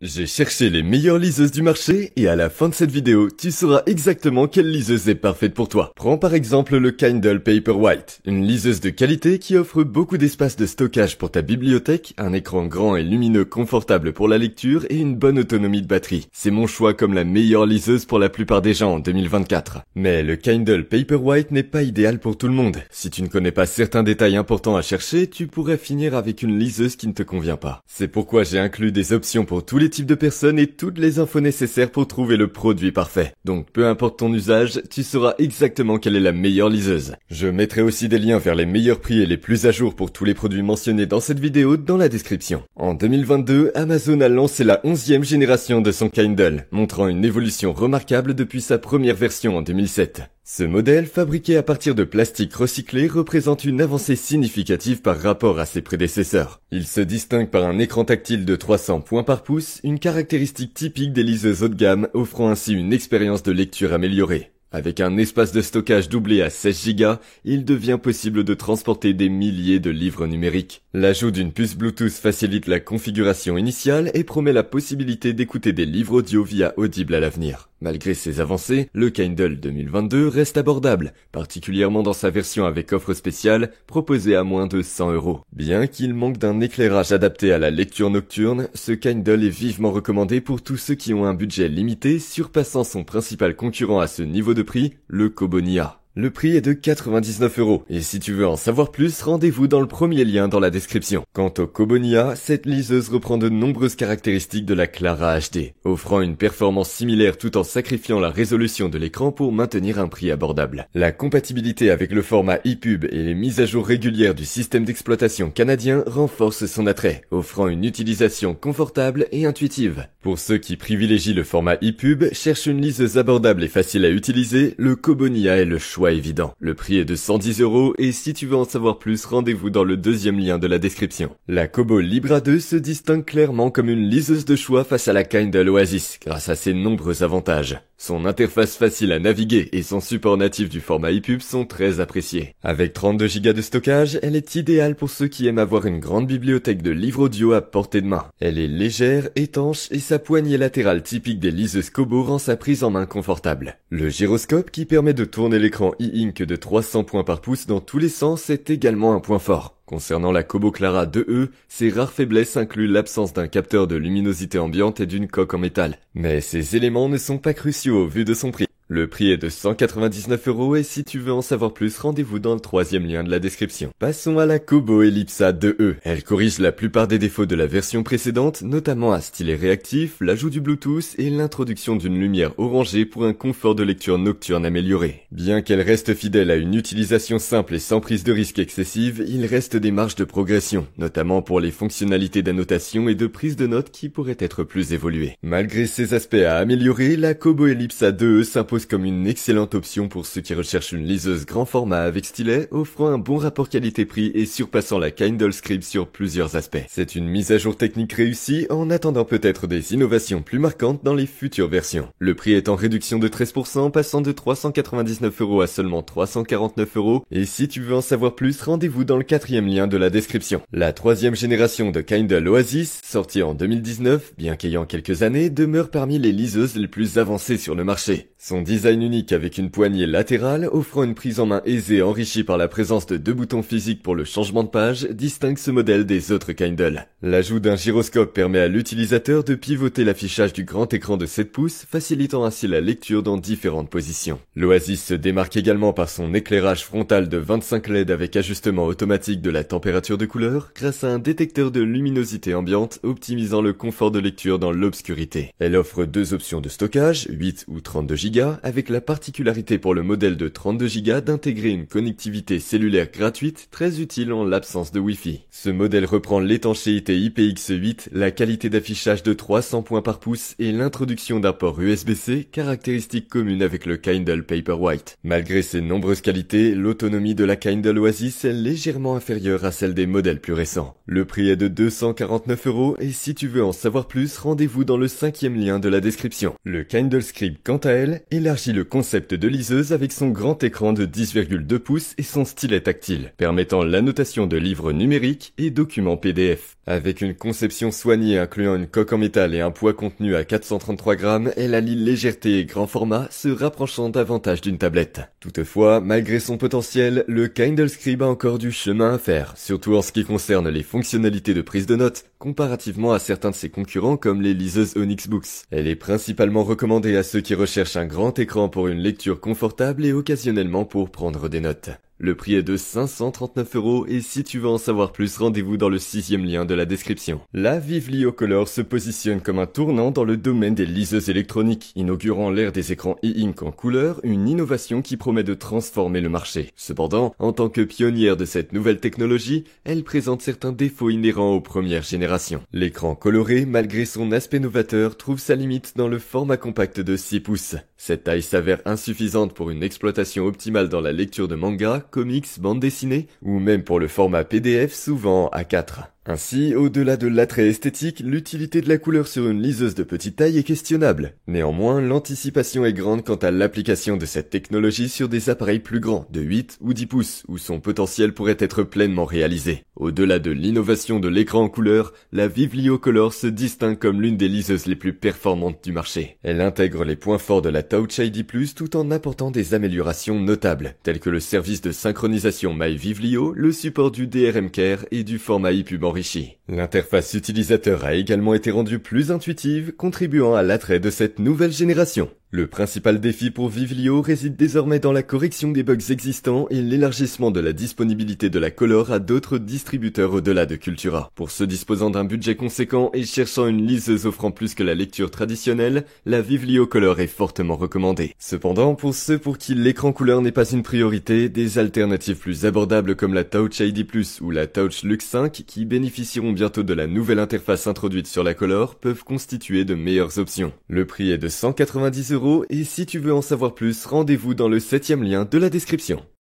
J'ai cherché les meilleures liseuses du marché et à la fin de cette vidéo, tu sauras exactement quelle liseuse est parfaite pour toi. Prends par exemple le Kindle Paperwhite, une liseuse de qualité qui offre beaucoup d'espace de stockage pour ta bibliothèque, un écran grand et lumineux confortable pour la lecture et une bonne autonomie de batterie. C'est mon choix comme la meilleure liseuse pour la plupart des gens en 2024. Mais le Kindle Paperwhite n'est pas idéal pour tout le monde. Si tu ne connais pas certains détails importants à chercher, tu pourrais finir avec une liseuse qui ne te convient pas. C'est pourquoi j'ai inclus des options pour tous les types de personnes et toutes les infos nécessaires pour trouver le produit parfait. Donc peu importe ton usage, tu sauras exactement quelle est la meilleure liseuse. Je mettrai aussi des liens vers les meilleurs prix et les plus à jour pour tous les produits mentionnés dans cette vidéo dans la description. En 2022, Amazon a lancé la 11e génération de son Kindle, montrant une évolution remarquable depuis sa première version en 2007. Ce modèle, fabriqué à partir de plastique recyclé, représente une avancée significative par rapport à ses prédécesseurs. Il se distingue par un écran tactile de 300 points par pouce, une caractéristique typique des liseuses haut de gamme, offrant ainsi une expérience de lecture améliorée. Avec un espace de stockage doublé à 16 Go, il devient possible de transporter des milliers de livres numériques. L'ajout d'une puce Bluetooth facilite la configuration initiale et promet la possibilité d'écouter des livres audio via Audible à l'avenir. Malgré ces avancées, le Kindle 2022 reste abordable, particulièrement dans sa version avec offre spéciale proposée à moins de 100 €. Bien qu'il manque d'un éclairage adapté à la lecture nocturne, ce Kindle est vivement recommandé pour tous ceux qui ont un budget limité, surpassant son principal concurrent à ce niveau de prix, le Kobo Nia. Le prix est de 99 €, et si tu veux en savoir plus, rendez-vous dans le premier lien dans la description. Quant au Kobo Nia, cette liseuse reprend de nombreuses caractéristiques de la Clara HD, offrant une performance similaire tout en sacrifiant la résolution de l'écran pour maintenir un prix abordable. La compatibilité avec le format EPUB et les mises à jour régulières du système d'exploitation canadien renforcent son attrait, offrant une utilisation confortable et intuitive. Pour ceux qui privilégient le format EPUB, cherchent une liseuse abordable et facile à utiliser, le Kobo Nia est le choix évident. Le prix est de 110 € et si tu veux en savoir plus, rendez-vous dans le deuxième lien de la description. La Kobo Libra 2 se distingue clairement comme une liseuse de choix face à la Kindle Oasis grâce à ses nombreux avantages. Son interface facile à naviguer et son support natif du format EPUB sont très appréciés. Avec 32 Go de stockage, elle est idéale pour ceux qui aiment avoir une grande bibliothèque de livres audio à portée de main. Elle est légère, étanche et sa poignée latérale typique des liseuses Kobo rend sa prise en main confortable. Le gyroscope qui permet de tourner l'écran e-ink de 300 points par pouce dans tous les sens est également un point fort. Concernant la Kobo Clara 2E, ses rares faiblesses incluent l'absence d'un capteur de luminosité ambiante et d'une coque en métal. Mais ces éléments ne sont pas cruciaux au vu de son prix. Le prix est de 199 € et si tu veux en savoir plus, rendez-vous dans le troisième lien de la description. Passons à la Kobo Ellipsa 2E. Elle corrige la plupart des défauts de la version précédente, notamment un stylet réactif, l'ajout du Bluetooth et l'introduction d'une lumière orangée pour un confort de lecture nocturne amélioré. Bien qu'elle reste fidèle à une utilisation simple et sans prise de risque excessive, il reste des marges de progression, notamment pour les fonctionnalités d'annotation et de prise de notes qui pourraient être plus évoluées. Malgré ces aspects à améliorer, la Kobo Ellipsa 2E s'impose comme une excellente option pour ceux qui recherchent une liseuse grand format avec stylet, offrant un bon rapport qualité-prix et surpassant la Kindle Scribe sur plusieurs aspects. C'est une mise à jour technique réussie en attendant peut-être des innovations plus marquantes dans les futures versions. Le prix est en réduction de 13%, passant de 399 € à seulement 349 € et si tu veux en savoir plus, rendez-vous dans le quatrième lien de la description. La troisième génération de Kindle Oasis, sortie en 2019, bien qu'ayant quelques années, demeure parmi les liseuses les plus avancées sur le marché. Son design unique avec une poignée latérale, offrant une prise en main aisée enrichie par la présence de 2 boutons physiques pour le changement de page, distingue ce modèle des autres Kindle. L'ajout d'un gyroscope permet à l'utilisateur de pivoter l'affichage du grand écran de 7 pouces, facilitant ainsi la lecture dans différentes positions. L'Oasis se démarque également par son éclairage frontal de 25 LED avec ajustement automatique de la température de couleur, grâce à un détecteur de luminosité ambiante optimisant le confort de lecture dans l'obscurité. Elle offre 2 options de stockage, 8 ou 32 Go, avec la particularité pour le modèle de 32 Go d'intégrer une connectivité cellulaire gratuite très utile en l'absence de Wi-Fi. Ce modèle reprend l'étanchéité IPX8, la qualité d'affichage de 300 points par pouce et l'introduction d'un port USB-C, caractéristique commune avec le Kindle Paperwhite. Malgré ses nombreuses qualités, l'autonomie de la Kindle Oasis est légèrement inférieure à celle des modèles plus récents. Le prix est de 249 € et si tu veux en savoir plus, rendez-vous dans le cinquième lien de la description. Le Kindle Scribe, quant à elle, élargit le concept de liseuse avec son grand écran de 10,2 pouces et son stylet tactile, permettant l'annotation de livres numériques et documents PDF. Avec une conception soignée incluant une coque en métal et un poids contenu à 433 grammes, elle allie légèreté et grand format, se rapprochant davantage d'une tablette. Toutefois, malgré son potentiel, le Kindle Scribe a encore du chemin à faire, surtout en ce qui concerne les fonctionnalités de prise de notes, comparativement à certains de ses concurrents comme les liseuses Onyx Books. Elle est principalement recommandée à ceux qui recherchent un grand écran pour une lecture confortable et occasionnellement pour prendre des notes. Le prix est de 539 € et si tu veux en savoir plus, rendez-vous dans le 6e lien de la description. La Vivlio Color se positionne comme un tournant dans le domaine des liseuses électroniques, inaugurant l'ère des écrans e-ink en couleur, une innovation qui promet de transformer le marché. Cependant, en tant que pionnière de cette nouvelle technologie, elle présente certains défauts inhérents aux premières générations. L'écran coloré, malgré son aspect novateur, trouve sa limite dans le format compact de 6 pouces. Cette taille s'avère insuffisante pour une exploitation optimale dans la lecture de manga, comics, bande dessinée, ou même pour le format PDF souvent A4. Ainsi, au-delà de l'attrait esthétique, l'utilité de la couleur sur une liseuse de petite taille est questionnable. Néanmoins, l'anticipation est grande quant à l'application de cette technologie sur des appareils plus grands, de 8 ou 10 pouces, où son potentiel pourrait être pleinement réalisé. Au-delà de l'innovation de l'écran en couleur, la Vivlio Color se distingue comme l'une des liseuses les plus performantes du marché. Elle intègre les points forts de la Touch ID+, tout en apportant des améliorations notables, telles que le service de synchronisation MyVivlio, le support du DRM Care et du format EPUB enrichi. L'interface utilisateur a également été rendue plus intuitive, contribuant à l'attrait de cette nouvelle génération. Le principal défi pour Vivlio réside désormais dans la correction des bugs existants et l'élargissement de la disponibilité de la Color à d'autres distributeurs au-delà de Cultura. Pour ceux disposant d'un budget conséquent et cherchant une liseuse offrant plus que la lecture traditionnelle, la Vivlio Color est fortement recommandée. Cependant, pour ceux pour qui l'écran couleur n'est pas une priorité, des alternatives plus abordables comme la Touch ID+, ou la Touch Lux 5, qui bénéficieront bientôt de la nouvelle interface introduite sur la Color, peuvent constituer de meilleures options. Le prix est de 190 € et si tu veux en savoir plus, rendez-vous dans le 7e lien de la description.